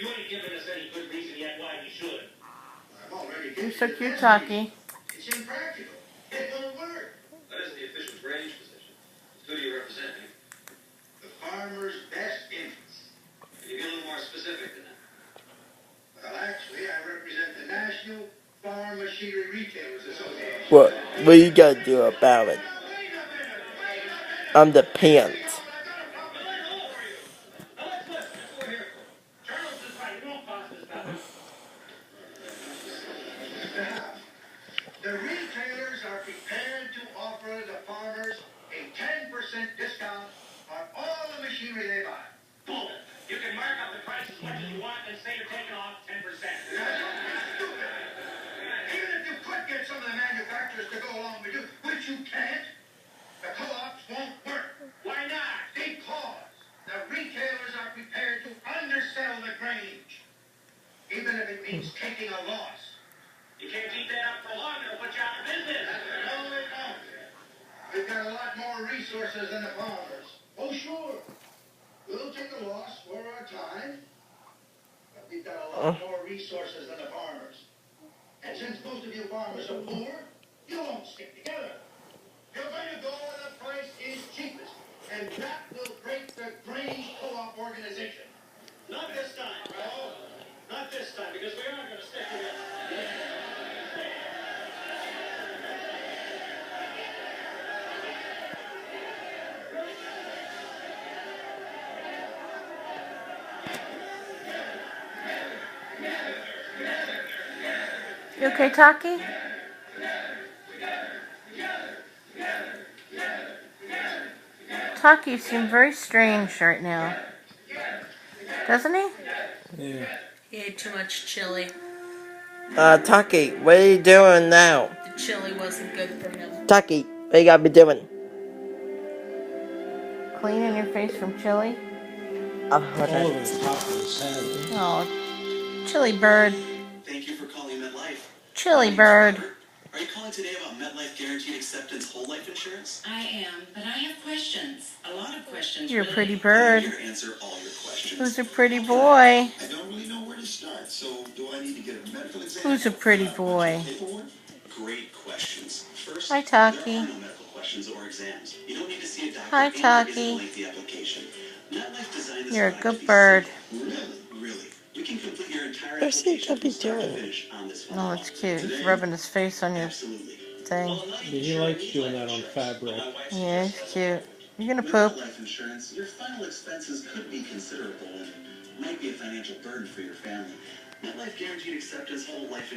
You ain't given us any good reason yet why we should. You're so cute, Caique. It's impractical. It won't work. That isn't the official drainage position. Who do you represent? The farmer's best interests. Can you be a little more specific than that? Well, actually, I represent the National Farm Machinery Retailers Association. What you gotta do about it? I'm the pants. The retailers are prepared to offer the farmers a 10% discount on all the machinery they buy. Bull. You can mark up the price as much as you want and say you're taking off 10%. Stupid. Even if you could get some of the manufacturers to go along with you, which you can't, the co-ops won't work. Why not? Because the retailers are prepared to undersell the grange, even if it means taking a loss. You can't keep that up for long, it'll put you out of business. No, it won't. We've got a lot more resources than the farmers. Oh, sure. We'll take a loss for our time, but we've got a lot more resources than the farmers. And since most of you farmers are poor, you won't stick together. You're going to go where the price is cheapest, and that will break the Grange Co-op organization. Not this time, no. Not this time, because we aren't going to stick together. You okay, Caique? Caique seems very strange right now. Doesn't he? Yeah. He ate too much chili. Caique, what are you doing now? The chili wasn't good for him. Caique, what you gotta be doing? Cleaning your face from chili? All over the top of his head. Oh, chili bird. Thank you for calling MetLife. Chili bird. Are you calling today about MetLife Guaranteed Acceptance Whole Life Insurance? I am, but I have questions. A lot of questions. You're a really. pretty bird. I'm here to answer all your questions. Who's a pretty boy? I don't really know where to start, so do I need to get a medical exam? Who's a pretty boy? Great questions. First, Hi, there are Caique. no medical questions or exams. You don't need to see a doctor. Hi, and there isn't a Caique. lengthy application. MetLife designed this You're a product good to be bird. simple. Really. We can complete your entire What's he application from start to doing? finish on this phone Oh, call. it's cute. He's Today, rubbing his face on your absolutely. thing. Well, I'm not even He sure I likes need doing life that on insurance, fabric. but my wife Yeah, suggests he's cute. You gonna with poop? life insurance, your final expenses could be considerable and might be a financial burden for your family. MetLife Guaranteed Acceptance Whole Life Insurance